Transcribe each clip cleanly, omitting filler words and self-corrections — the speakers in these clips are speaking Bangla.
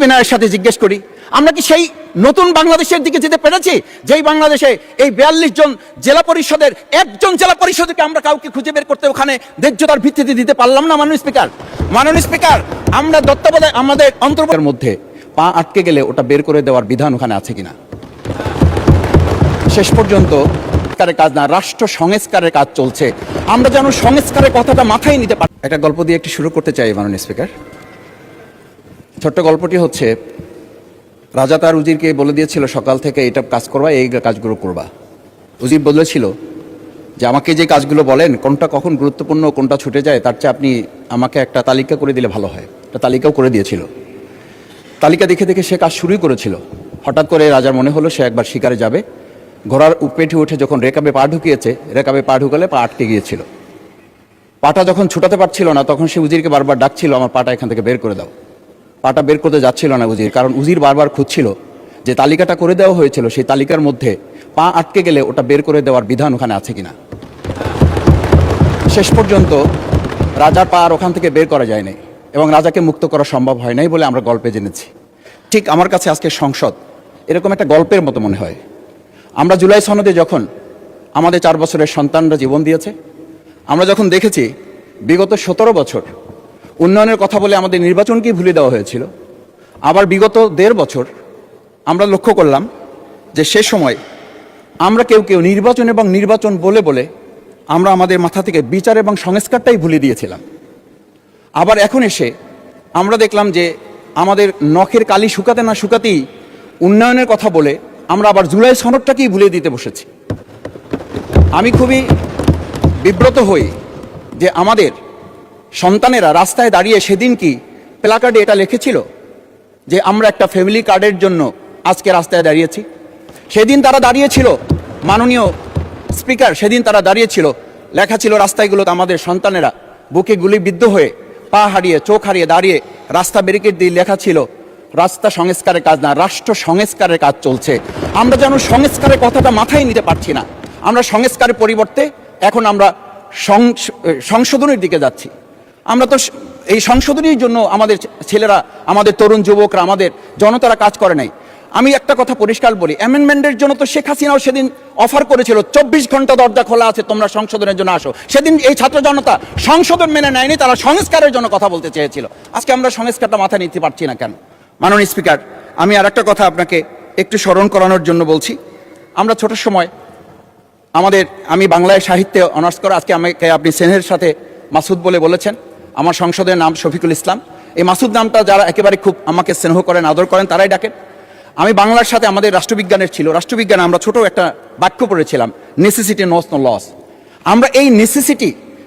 বিনয়ের সাথে জিজ্ঞেস করি, আমরা কি সেই নতুন বাংলাদেশের দিকে যেতে পেরেছি যেই বাংলাদেশে এই ৪২ জন জেলা পরিষদের একজন জেলা পরিষদকে আমরা কাউকে খুঁজে বের করতে ওখানে ন্যায্যতার ভিত্তিতে দিতে পারলাম না? মাননীয় স্পিকার, আমরা তত্ত্বাবধায়ক আমাদের অন্তর্বর্তীর মধ্যে পা আটকে গেলে ওটা বের করে দেওয়ার বিধান ওখানে আছে কিনা? শেষ পর্যন্ত কাজ না, রাষ্ট্র সংস্কারের কাজ চলছে। আমরা যেন সংস্কারের কথাটা মাথায় নিতে পারি। একটা গল্প দিয়ে একটু শুরু করতে চাই মাননীয় স্পিকার। ছোট্ট গল্পটি হচ্ছে, রাজা তার উজিরকে বলে দিয়েছিল সকাল থেকে এটা কাজ করবা, এই কাজগুলো করবা। উজির বলেছিল যে আমাকে যে কাজগুলো বলেন কোনটা কখন গুরুত্বপূর্ণ কোনটা ছুটে যায় তার চেয়ে আপনি আমাকে একটা তালিকা করে দিলে ভালো হয়। একটা তালিকাও করে দিয়েছিল। তালিকা দেখে দেখে সে কাজ শুরুই করেছিল। হঠাৎ করে রাজার মনে হলো সে একবার শিকারে যাবে। ঘোড়ার পেটে উঠে যখন রেকাবে পা ঢুকিয়েছে, রেকাবে পা ঢুকালে পা আটকে গিয়েছিল। পাটা যখন ছুটাতে পারছিল না তখন সে উজিরকে বারবার ডাকছিল, আমার পাটা এখান থেকে বের করে দাও। পাটা বের করতে যাচ্ছিল না উজির, কারণ উজির বারবার খুঁজছিল যে তালিকাটা করে দেওয়া হয়েছিল সেই তালিকার মধ্যে পা আটকে গেলে ওটা বের করে দেওয়ার বিধান ওখানে আছে কিনা। শেষ পর্যন্ত রাজার পা আর ওখান থেকে বের করা যায় নাই এবং রাজাকে মুক্ত করা সম্ভব হয় নাই বলে আমরা গল্পে জেনেছি। ঠিক আমার কাছে আজকে সংসদ এরকম একটা গল্পের মতো মনে হয়। আমরা জুলাই সনদে যখন আমাদের 4 বছরের সন্তানরা জীবন দিয়েছে, আমরা যখন দেখেছি বিগত 17 বছর উন্নয়নের কথা বলে আমাদের নির্বাচনকেই ভুলে দেওয়া হয়েছিল, আবার বিগত 1.5 বছর আমরা লক্ষ্য করলাম যে সে সময় আমরা কেউ কেউ নির্বাচন এবং নির্বাচন বলে বলে আমরা আমাদের মাথা থেকে বিচার এবং সংস্কারটাই ভুলে দিয়েছিলাম। আবার এখন এসে আমরা দেখলাম যে আমাদের নখের কালি শুকাতে না শুকাতেই উন্নয়নের কথা বলে আমরা আবার জুলাই সনদটাকেই ভুলে দিতে বসেছি। আমি খুবই বিব্রত হই যে আমাদের সন্তানেরা রাস্তায় দাঁড়িয়ে সেদিন কি প্ল্যাকার্ডে এটা লিখেছিল যে আমরা একটা ফ্যামিলি কার্ডের জন্য আজকে রাস্তায় দাঁড়িয়েছি। সেদিন তারা দাঁড়িয়েছিল, মাননীয় স্পিকার, সেদিন তারা দাঁড়িয়েছিল, লেখা ছিল রাস্তাগুলোতে আমাদের সন্তানেরা বুকে গুলিবিদ্ধ হয়ে পা হারিয়ে চোখ হারিয়ে দাঁড়িয়ে রাস্তা ব্যারিকেড দিয়ে লেখা ছিল রাস্তা সংস্কারের কাজ না, রাষ্ট্র সংস্কারের কাজ চলছে। আমরা যেন সংস্কারের কথাটা মাথায় নিতে পারছি না। আমরা সংস্কারের পরিবর্তে এখন আমরা সংশোধনের দিকে যাচ্ছি। আমরা তো এই সংশোধনীর জন্য আমাদের ছেলেরা, আমাদের তরুণ যুবকরা, আমাদের জনতারা কাজ করে নাই। আমি একটা কথা পরিষ্কার বলি, অ্যামেন্ডমেন্টের জন্য তো শেখ হাসিনাও সেদিন অফার করেছিল 24 ঘন্টা দরজা খোলা আছে, তোমরা সংশোধনের জন্য আসো। সেদিন এই ছাত্র জনতা সংশোধন মেনে নেয়নি, তারা সংস্কারের জন্য কথা বলতে চেয়েছিল। আজকে আমরা সংস্কারটা মাথায় নিতে পারছি না কেন? মাননীয় স্পিকার, আমি আর একটা কথা আপনাকে একটু স্মরণ করানোর জন্য বলছি। আমরা ছোট সময় আমি বাংলায় সাহিত্যে অনার্স করা, আজকে আমাকে আপনি স্নেহের সাথে মাসুদ বলে বলেছেন। আমার সংসদের নাম শফিকুল ইসলাম। এই মাসুদ নামটা যারা একেবারে খুব আমাকে স্নেহ করেন, আদর করেন, তারাই ডাকেন। আমি বাংলার সাথে আমাদের রাষ্ট্রবিজ্ঞানের ছিল, রাষ্ট্রবিজ্ঞানে আমরা ছোট একটা বাক্য পড়েছিলাম, নেসেসিটি নোস নো লস। আমরা এই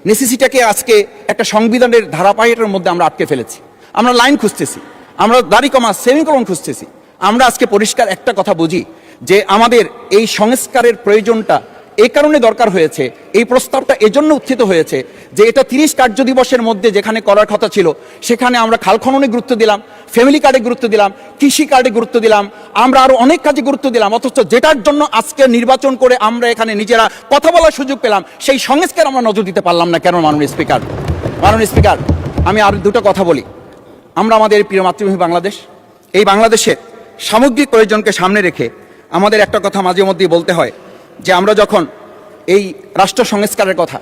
নেসেসিটিটাকে আজকে একটা সংবিধানের ধারাবাহিকের মধ্যে আমরা আটকে ফেলেছি। আমরা লাইন খুঁজতেছি, আমরা দাড়ি কমা সেমিকোলন খুঁজতেছি। আমরা আজকে পরিষ্কার একটা কথা বুঝি যে আমাদের এই সংস্কারের প্রয়োজনটা এই কারণে দরকার হয়েছে, এই প্রস্তাবটা এজন্য উত্থিত হয়েছে যে এটা 30 কার্য দিবসের মধ্যে যেখানে করার কথা ছিল সেখানে আমরা খাল খননে গুরুত্ব দিলাম, ফ্যামিলি কার্ডে গুরুত্ব দিলাম, কৃষি কার্ডে গুরুত্ব দিলাম, আমরা আরো অনেক কাজে গুরুত্ব দিলাম। অথচ যেটার জন্য আজকে নির্বাচন করে আমরা এখানে নিজেরা কথা বলার সুযোগ পেলাম সেই সংস্কার আমরা নজর দিতে পারলাম না কেন? মাননীয় স্পিকার, আমি আর দুটো কথা বলি। আমরা আমাদের প্রিয় মাতৃভূমি বাংলাদেশ, এই বাংলাদেশের সামগ্রিক প্রয়োজনকে সামনে রেখে আমাদের একটা কথা মাঝে মধ্যেই বলতে হয় যে আমরা যখন এই রাষ্ট্র সংস্কারের কথা,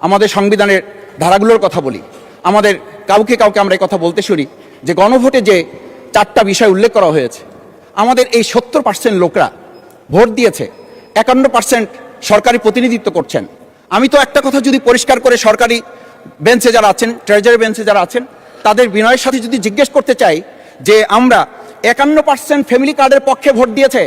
আমাদের সংবিধানের ধারাগুলোর কথা বলি, আমাদের কাউকে আমরা এই কথা বলতে শুনি যে গণভোটে যে 4টা বিষয় উল্লেখ করা হয়েছে, আমাদের এই 70% লোকরা ভোট দিয়েছে, 51% সরকারি প্রতিনিধিত্ব করছেন। আমি তো একটা কথা যদি পরিষ্কার করে সরকারি বেঞ্চে যারা আছেন, ট্রেজারি বেঞ্চে যারা আছেন, তাদের বিনয়ের সাথে যদি জিজ্ঞেস করতে চাই যে আমরা 51% ফ্যামিলি কার্ডের পক্ষে ভোট দিয়েছে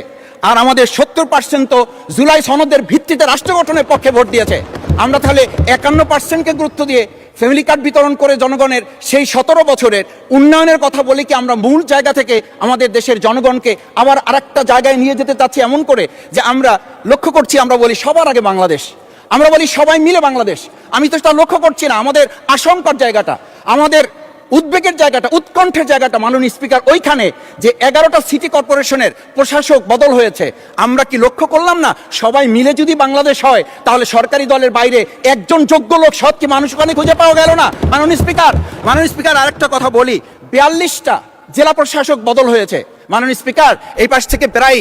আর আমাদের 70% তো জুলাই সনদের ভিত্তিতে রাষ্ট্র গঠনের পক্ষে ভোট দিয়েছে। আমরা তাহলে 51%কে গুরুত্ব দিয়ে ফ্যামিলি কার্ড বিতরণ করে জনগণের সেই 17 বছরের উন্নয়নের কথা বলি কি আমরা মূল জায়গা থেকে আমাদের দেশের জনগণকে আবার আরেকটা জায়গায় নিয়ে যেতে চাচ্ছি এমন করে যে আমরা লক্ষ্য করছি, আমরা বলি সবার আগে বাংলাদেশ, আমরা বলি সবাই মিলে বাংলাদেশ। আমি তো সেটা লক্ষ্য করছি না। আমাদের আশঙ্কার জায়গাটা, আমাদের উদ্বেগের জায়গাটা, উৎকণ্ঠের জায়গাটা মাননীয় স্পিকার ওইখানে যে 11টা সিটি কর্পোরেশনের প্রশাসক বদল হয়েছে। আমরা কি লক্ষ্য করলাম না সবাই মিলে যদি বাংলাদেশ হয় তাহলে সরকারি দলের বাইরে একজন যোগ্য লোক সৎ কি মানুষ ওখানে খুঁজে পাওয়া গেল না? মাননীয় স্পিকার, আরেকটা কথা বলি, 42টা জেলা প্রশাসক বদল হয়েছে। মাননীয় স্পিকার, এই পাশ থেকে প্রায়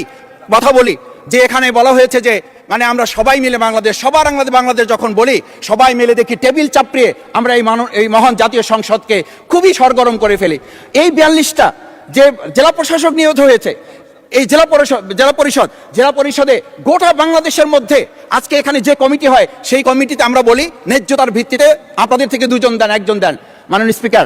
কথা বলি যে এখানে বলা হয়েছে যে মানে আমরা সবাই মিলে বাংলাদেশ, সবার বাংলাদেশ যখন বলি, সবাই মিলে দেখি টেবিল চাপড়িয়ে আমরা এই মহান জাতীয় সংসদকে খুবই সরগরম করে ফেলি। এই 42টা যে জেলা প্রশাসক নিয়োগ হয়েছে, এই জেলা পরিষদে গোটা বাংলাদেশের মধ্যে আজকে এখানে যে কমিটি হয়, সেই কমিটিতে আমরা বলি ন্যায্যতার ভিত্তিতে আপনাদের থেকে 2 জন দেন, 1 জন দেন। মাননীয় স্পিকার,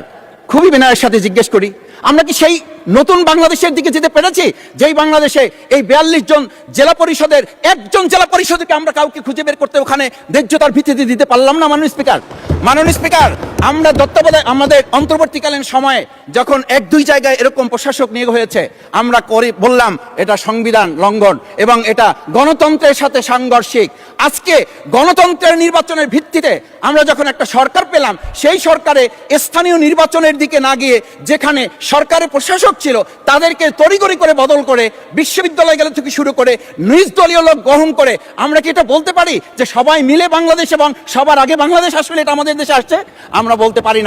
খুবই বিনয়ের সাথে জিজ্ঞেস করি, আমরা কি সেই নতুন বাংলাদেশের দিকে যেতে পেরেছি যেই বাংলাদেশে এই 42 জন জেলা পরিষদের 1 জন জেলা পরিষদকে আমরা কাউকে খুঁজে বের করতে ওখানে ন্যায্যতার ভিত্তিতে দিতে পারলাম না? মাননীয় স্পিকার, আমরা তত্ত্বাবধায়ক আমাদের অন্তর্বর্তীকালীন সময়ে যখন 1-2 জায়গায় এরকম প্রশাসক নিয়োগ হয়েছে, আমরা বললাম এটা সংবিধান লঙ্ঘন এবং এটা গণতন্ত্রের সাথে সাংঘর্ষিক। আজকে গণতন্ত্রের নির্বাচনের ভিত্তিতে আমরা যখন একটা সরকার পেলাম, সেই সরকারে স্থানীয় নির্বাচনের দিকে না গিয়ে যেখানে সরকারের প্রশাসক ছিল তাদেরকে তড়িঘড়ি করে বদল করে বিশ্ববিদ্যালয় গেলে থেকে শুরু করে নিজ দলীয় লোক গ্রহণ করে, আমরা কি এটা বলতে পারি যে সবাই মিলে বাংলাদেশ এবং সবার আগে বাংলাদেশ আসলে এটা আমাদের দেশে আসছে? আমরা বলতে পারি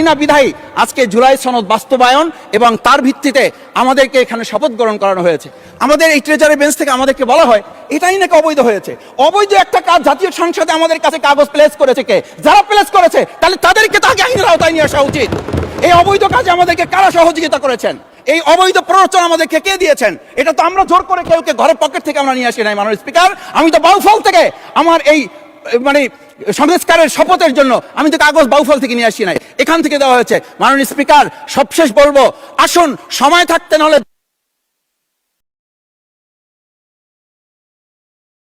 না বিধায়ী আজকে জুলাই সনদ বাস্তবায়ন এবং তার ভিত্তিতে আমাদেরকে এখানে শপথ গ্রহণ করানো হয়েছে। আমাদের এই ট্রেজারি বেঞ্চ থেকে আমাদেরকে বলা হয় এটাই নাকি অবৈধ হয়েছে। অবৈধ একটা কাজ জাতীয় সংসদে আমাদের কাছে কাগজ প্লেস করেছে কে? যারা প্লেস করেছে তাহলে তাদেরকে তাকে আইনের আওতায় নিয়ে আসা উচিত। এই অবৈধ কাজে আমাদেরকে কারা সহযোগিতা করেছেন? এই অবৈধ প্ররোচনা আমাদেরকে কে দিয়েছেন? এটা তো আমরা জোর করে কেউকে ঘরের পকেট থেকে আমরা নিয়ে আসি নাই। মাননীয় স্পিকার, আমি তো বাউফল থেকে আমার এই মানে সংস্কারের শপথের জন্য আমি তো কাগজ বাউফল থেকে নিয়ে আসি নাই, এখান থেকে দেওয়া হয়েছে। মাননীয় স্পিকার, সবশেষ বলবো, আসুন সময় থাকতে নাহলে